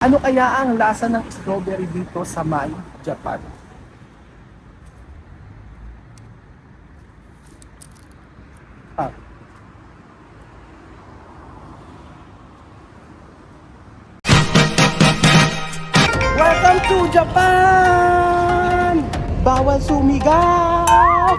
Ano kaya ang lasa ng strawberry dito sa May, Japan? Ah, welcome to Japan! Bawal sumigaw!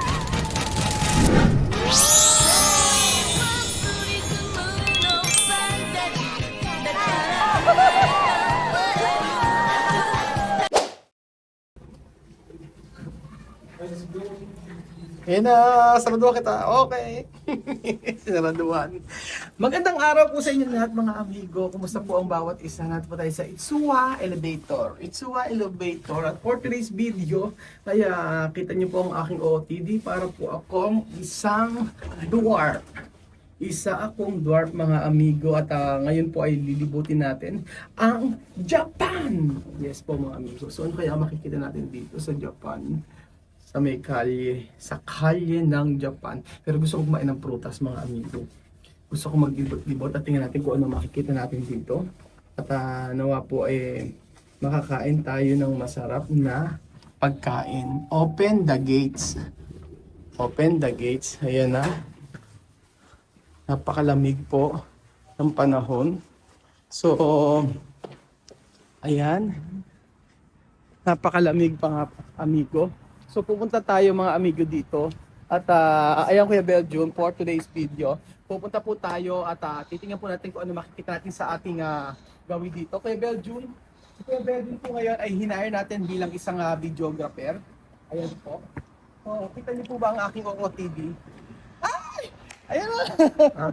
Yan na, saludo kita. Okay. Sinaranduan. Magandang araw po sa inyo lahat mga amigo. Kumusta po ang bawat isa? Natin po tayo sa Itsuwa Elevator. Itsuwa Elevator. At for today's video, kaya kita niyo po ang aking OOTD para po akong isang dwarf. Isa akong dwarf mga amigo at ngayon po ay lilibutin natin ang Japan. Yes po mga amigo. So ano kaya makikita natin dito sa Japan? Sa may kalye, sa kalye ng Japan. Pero gusto ko kumain ng prutas mga amigo. Gusto ko maglibot-libot at tingnan natin kung ano makikita natin dito. At nawa po makakain tayo ng masarap na pagkain. Open the gates. Open the gates. Ayan na. Napakalamig po ng panahon. So, ayan. Napakalamig pa nga amigo. So pupunta tayo mga amigo dito at ayan Kuya Belgium for today's video. Pupunta po tayo at titingnan po natin kung ano makikita natin sa ating gawin dito. Kuya Belgium, si Kuya Belgium po ngayon ay hinire natin bilang isang videographer. Ayan po. So, kita niyo po ba ang aking OOTD? Ay! Ayan na!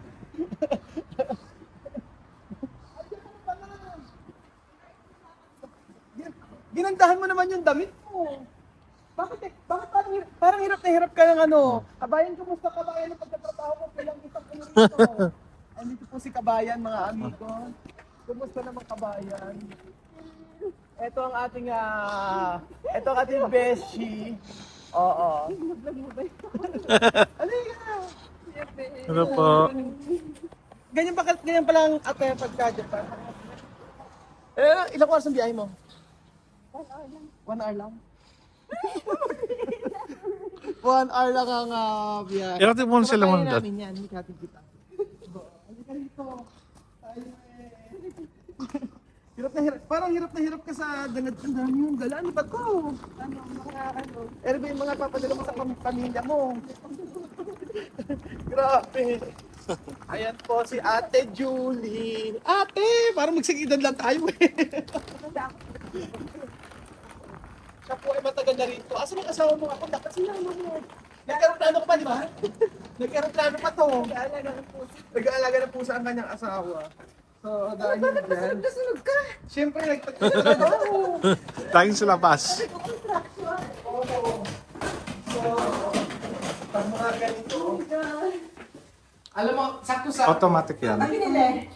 Ginandahan mo naman yung damit mo. Bakit parang hirap na hirap ka ng ano? Kabayan, kumusta kabayan ng pagtatrabaho mo? Kailang isang ano rito. Andito po si Kabayan mga amigo. Kumusta naman Kabayan? Ito ang ating Beshi. Oo. Ano yan? Ano po? Ganyan pa lang ate pagka-Japan. Ilang oras ang biyahe mo? 1 hour lang. 1 hour lang? 1 hour lang ang biyahe. Irating mo sila Kumakain mandat. namin yan, hindi natin kita. Halika rito. Tayo parang hirap na hirap ka sa ganad. Ang dami yung gala. Ano ba to? Ba yung mga papadala mo sa pamilya mo? Grabe. Ayan po si Ate Julie. Ate, parang magsig-edad lang tayo eh. Siya po ay matagal na rito. Asa ang asawa mo ako? Dapat sinama mo. Nagkaroplano ka pa, di ba? Nagkaroplano pa to. Nag-aalaga ng pusa ang kanyang asawa. So, dahil yan. Sunog ka? Siyempre, nagtatrabaho. Tanging sa labas. Oo. So, pag mga ganito, alam mo, sakto sa... Automatic yan. Pinili.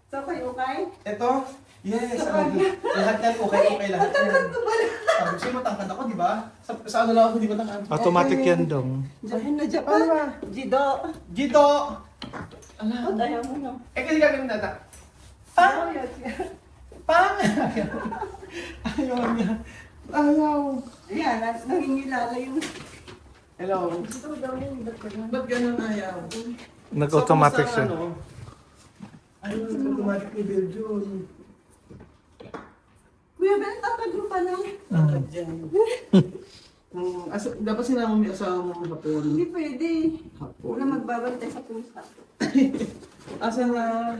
So, kayo okay? Ito? Yes, lahat yan okay lahat yan. Sabi siya, matangkad ako, di ba? Sa ano lang ako, di ba tangkad? Automatic yan dong. Japan na Japan. Jido. Gito! Ba't ayaw mo no? Kasi gagawin nata. Pang! Pang! Ayaw niya. Ayaw. Ayan, nangingilala yung... Hello. Ito daw yung Ba't ganun ayaw? Nag-automatic So, siya. kumusta ang Ayaw, automatic ni Belgium. Kuya Ben, tatag mo pa lang. Takad dyan. Dapat sinama mo yung asawa mo hapon. Hindi pwede. Hapon. Wala magbabantay sa pusa. Asa na?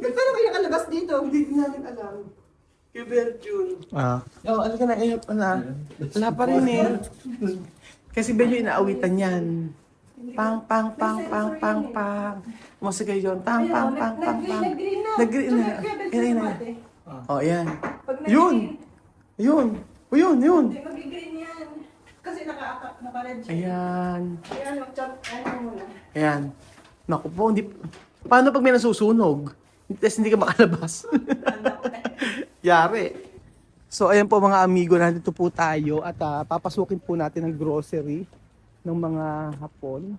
Pero kaya kalabas dito. Hindi namin alam. Kay Belgium. Ah. Oo, ano ka na ngayon na? Wala pa rin eh. Kasi Belgium inaawitan yan. Pang, pang, pang, pang, pang, pang. Musika yun. Pang, pang, pang, pang, pang. Nag-green na. Nag-green na. Kuya Ben, Yan, yan, sa yan. mate. Oh, yan. Pag Yun! nag-green, Yun! O yun, yun! hindi mag-green yan. Kasi naka-red siya. Ayan. Ayan, mag-chop. Ayan muna. Ayan. Naku po, hindi... Paano pag may nasusunog? Tapos hindi ka makalabas. Yari. So, ayan po mga amigo, nandito po tayo at papasukin po natin ang grocery ng mga Hapon.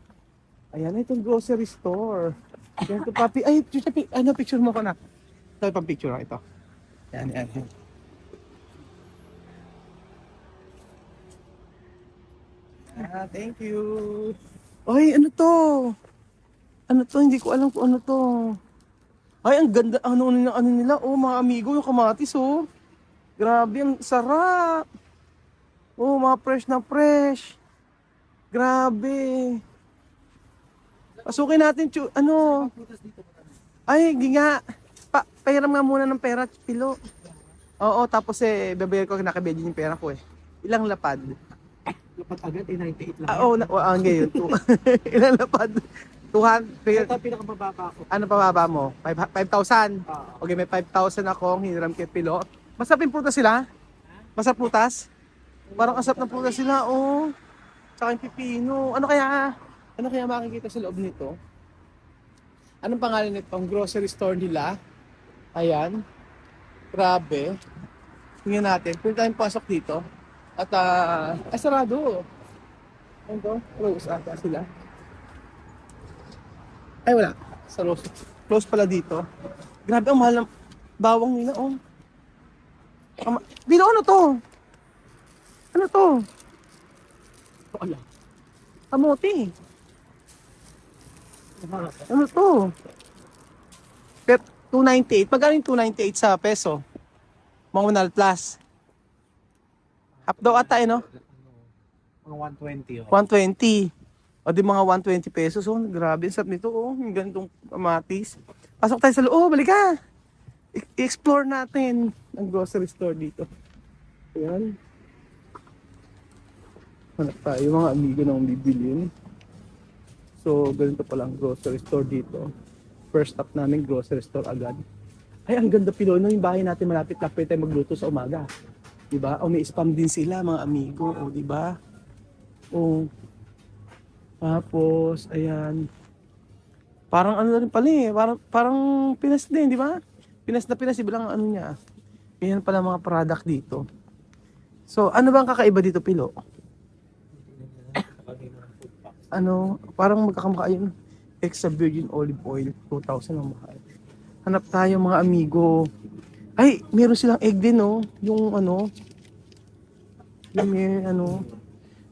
Ayan, itong grocery store. Ayan ito, papi. Ay, picture mo ko na. Ito, pang picture ito. Yan, yan. Thank you. Ay, ano to? Ano to? Hindi ko alam kung ano to. Ay, ang ganda. Ano nila? Oh, mga amigo, yung kamatis, oh. Grabe, ang sarap. Oh, mga fresh na fresh. Grabe. Pasukin natin, ano. Ay, ginga. Pairam nga muna ng pera, Pilo. Oo, tapos babayar ko kinakabedyo yung pera ko eh. Ilang lapad? Lapat agad, 98 lang. Oo, ngayon. Ilang lapad? 200. Ito pinakamababa ko. Ano pa baba mo? 5,000? Ah. Okay, may 5,000 akong hiniram kay Pilo. Masarap yung prutas sila? Masarap prutas? Parang asap ng prutas sila, oh. Tsaka yung pipino. Ano kaya makikita sa loob nito? Anong pangalan nito? Ang grocery store nila. Ayan. Grabe. Tingnan natin. Pwede tayong pasok dito. At, sarado. Ano to? Close ata sila. Ay, wala. Sa close. Close pala dito. Grabe, ang mahal ng bawang nila, oh. Dito, ano to? Ano to? Wala. Kamote. Ano to? 298. Magkano yung 298 sa peso? Mga 100 plus. Half daw ata no? Mga 120. 120. O di mga 120 pesos. Oh, grabe. Sarap nito. Oh, yung ganitong kamatis. Pasok tayo sa loob. Balik ka. I-explore natin ang grocery store dito. Ayan. Hanap tayo mga amigo ng bibilin. So, ganito pala ang grocery store dito. First stop namin, grocery store agad. Ay, ang ganda Pilo. No, yung bahay natin malapit na pwede tayo magluto sa umaga. Diba? O may spam din sila mga amigo. O diba? O tapos, ayan. Parang ano na rin pala eh. Parang Pinas din, di ba? Pinas na Pinas, iba lang ano niya. Yan pala mga product dito. So, ano ba ang kakaiba dito, Pilo? Ano, parang magkakamukha yun. Extra virgin olive oil, 2,000 ang mahal. Hanap tayo mga amigo. Ay, meron silang egg din, no? Yung ano, may ano,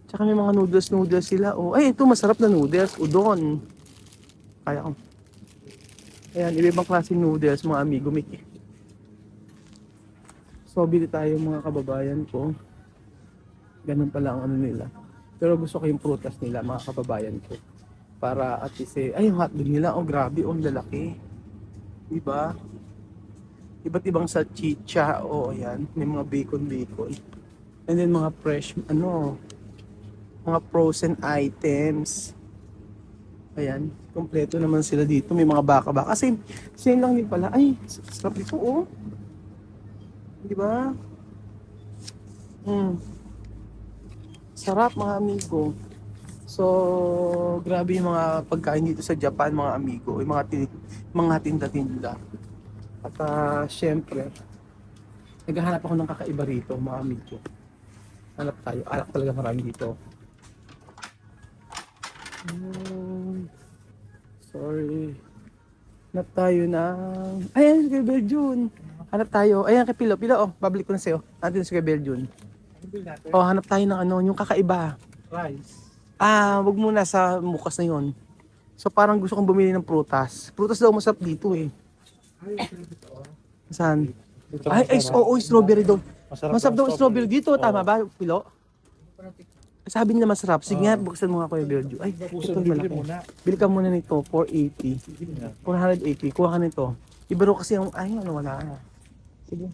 tsaka may mga noodles sila. Oh, ay, ito masarap na noodles, udon. Kaya ko. Ayan, iba-ibang klaseng noodles, mga amigo, Mickey. So, bili tayo mga kababayan ko. Ganun pala ang ano nila. Pero gusto ko yung prutas nila, mga kababayan ko. Para at least ay yung hotdog nila, oh grabe, oh lalaki. Diba? Iba't ibang salchicha, oh ayan, may mga bacon. And then mga fresh, mga frozen items. Ayan, kompleto naman sila dito, may mga baka-baka. Kasi, same lang din pala, ay, sarap dito, oh. Diba? Sarap mga amigo. So, grabe yung mga pagkain dito sa Japan mga amigo, yung mga tinda-tinda. At syempre, naghahanap ako ng kakaiba rito mga amigo. Hanap tayo, alak talaga marami dito. Sorry. Hanap tayo ng... Ayan, si Beljun. Hanap tayo. Ayan, kay Pilo. Pilo, oh, babalik ko na sa'yo. Nandun si Beljun. Oh, hanap tayo ng ano, yung kakaiba. Rice. Wag muna sa mukas na yon. So parang gusto kong bumili ng prutas. Prutas daw masarap dito eh. Saan? Oo, strawberry daw. Masarap daw strawberry dito, tama ba, Pilo? Sabi nila masarap. Sige nga, buksan mo nga Kuya Beljo. Ay, ito malaki. Bili ka muna nito, 480. 480, kuha ka nito. Iba ro kasi yung, wala na. Sige.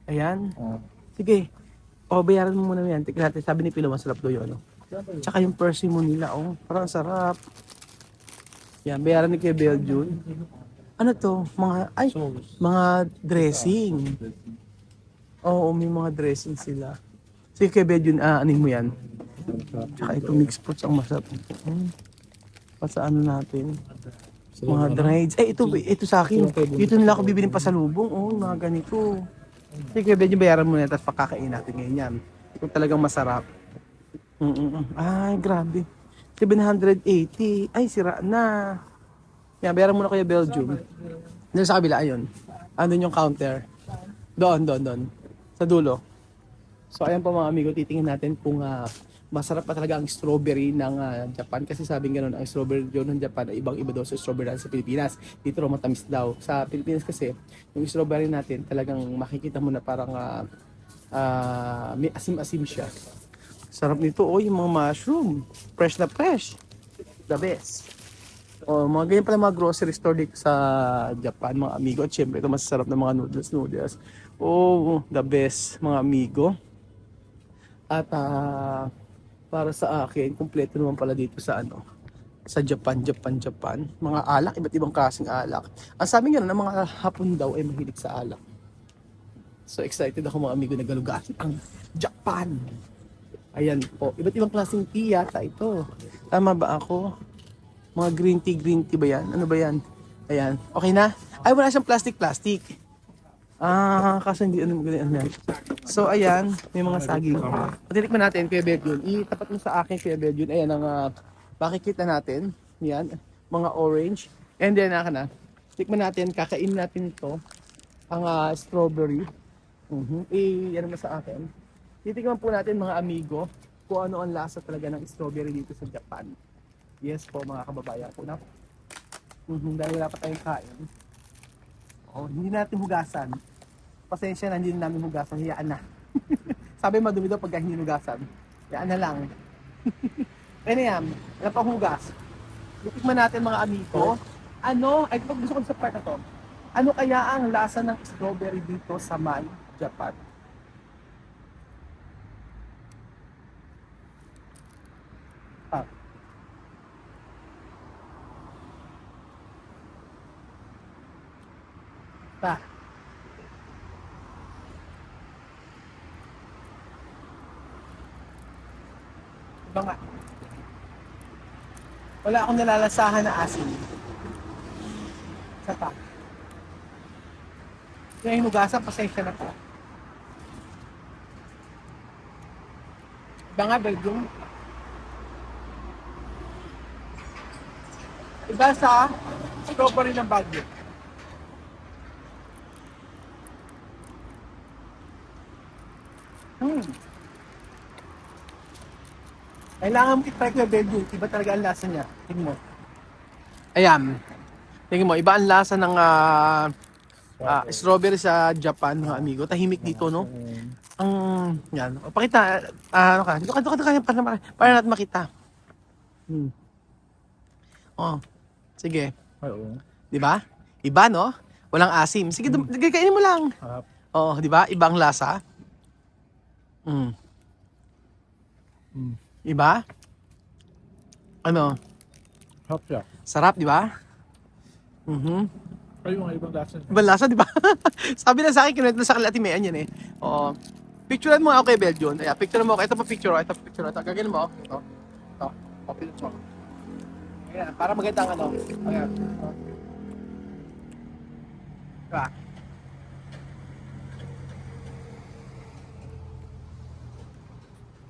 Ayan. Sige. O, bayaran mo muna yan. Tignan natin, sabi ni Pilo, masarap daw yun. Tsaka yung persimmon nila, oh. Parang sarap. Yan, bayaran ni Kuya Beljo. Ano to? Mga dressing. Oo, may mga dressing sila. Sige Kuya Beljo, anin mo yan. Tsaka ito mixed fruits ang masarap. Pa sa ano natin? Mga dried. Ito sa akin. Dito nila ako bibiling pasalubong. Oh, mga ganito. Sige, medyo bayaran mo na tapos pakakain natin ngayon yan. Kung talagang masarap. Ay, grabe. 780. Ay, sira na. Yan, bayaran mo na Kuya Belgium. Dito sa kabila, ayun. Andun yung counter. Doon. Sa dulo. So ayan po mga amigo, titingin natin kung masarap pa talaga ang strawberry ng Japan. Kasi sabing gano'n, ang strawberry doon ng Japan ay ibang-iba daw sa strawberry sa Pilipinas. Dito raw matamis daw. Sa Pilipinas kasi, yung strawberry natin talagang makikita mo na parang may asim-asim siya. Sarap nito. Oh, yung mga mushroom. Fresh na fresh. The best. Oh, mga ganyan pala mga grocery store dito sa Japan, mga amigo. At syempre, ito masasarap na mga noodles. Oh, the best, mga amigo. At para sa akin, kumpleto naman pala dito sa sa Japan. Mga alak, iba't ibang klaseng alak. Ang sabi nga ng mga Hapon daw ay mahilig sa alak. So excited ako mga amigo na galugasin ang Japan. Ayan po, iba't ibang klaseng tea yata ito. Tama ba ako? Mga green tea ba yan? Ano ba yan? Ayan, okay na? Ay, wala siyang plastic. Kasi hindi ganyan yan. So ayan, may mga saging. Patitikman natin, Kuya Bedjun. Itapat mo sa akin, Kuya Bedjun. Ayan ang makikita natin. Yan, mga orange. And then, tikman natin, kakainin natin ito. Ang strawberry. Yan mo sa akin. Titikman po natin mga amigo kung ano ang lasa talaga ng strawberry dito sa Japan. Yes po mga kababayan po na. Dahil wala pa tayong kain. Hindi natin hugasan. Pasensya na, hindi namin hugasan. Hiyaan na. Sabi madumi daw pag hindi hugasan. Hiyaan na lang. Kaya yan, wala pang hugas. Titikman natin mga amigo. Ay gusto ko sa part na to. Ano kaya ang lasa ng strawberry dito sa Man, Japan? Iba nga. Wala akong nalalasahan na asin. Isa pa. Kaya hinugasan, pasensya na po. Iba nga, Belgium. Iba sa strawberry ng Baguio. Kailangan mo i-try ko yung Belgium. Iba talaga ang lasa niya. Tingnan mo. Ayan. Tingnan mo, iba ang lasa ng strawberry sa Japan, mga amigo. Tahimik dito, no? Yan. Pakita, Dito ka, para natin makita. Sige. Di ba? Iba, no? Walang asim. Sige, kainin mo lang. Di ba? Ibang lasa. Iba? Sarap siya. Sarap, di ba? Ay, yung ibang lasa. Ibang lasa, di ba? Sabi na sa akin, kinuwento na sa kanila Timean yan eh. Oo. Picturean mo ako kay Belgium. Ayan, picturean mo ako. Ito pa picture. Ito. Gagawin mo. Ito. Picture mo. Ayan, para maganda ang Ayan. Diba?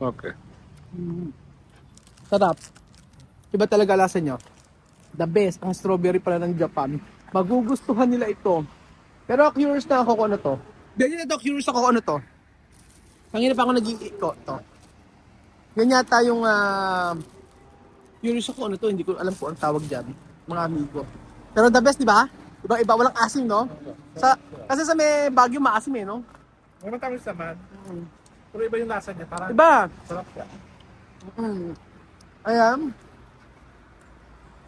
Okay. Sarap. Iba talaga lasa niya. The best, ang strawberry pala ng Japan. Magugustuhan nila ito. Pero curious na ako kung ano to. Ganyan na to, curious ako kung ano to. Kanina pa ako nag-iiko to. Yan yata yung curious ako ano to, hindi ko alam kung ang tawag dyan. Mga amigo. Pero the best, di ba? Iba, walang asim, no? Kasi sa may Baguio maasim eh, no? May matamis naman. Pero iba yung lasa niya. Parang Iba. sarap siya. Ayan.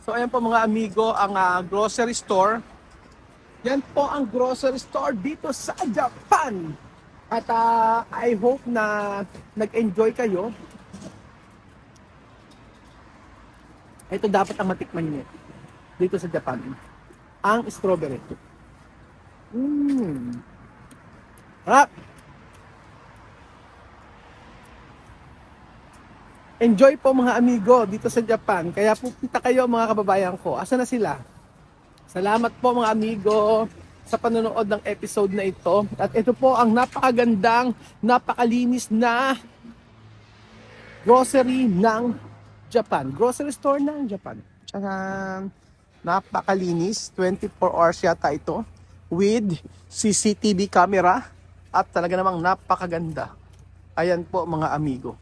So ayan po mga amigo, ang grocery store. Yan po ang grocery store dito sa Japan. At I hope na nag-enjoy kayo. Ito dapat ang matikman niyo dito sa Japan. Ang strawberry. Harap! Enjoy po mga amigo dito sa Japan. Kaya pupunta kayo mga kababayan ko. Asa na sila? Salamat po mga amigo sa panonood ng episode na ito. At ito po ang napakagandang, napakalinis na grocery ng Japan. Grocery store ng Japan. Tcharam! Napakalinis. 24 hours yata ito. with CCTV camera at talaga namang napakaganda. Ayan po mga amigo.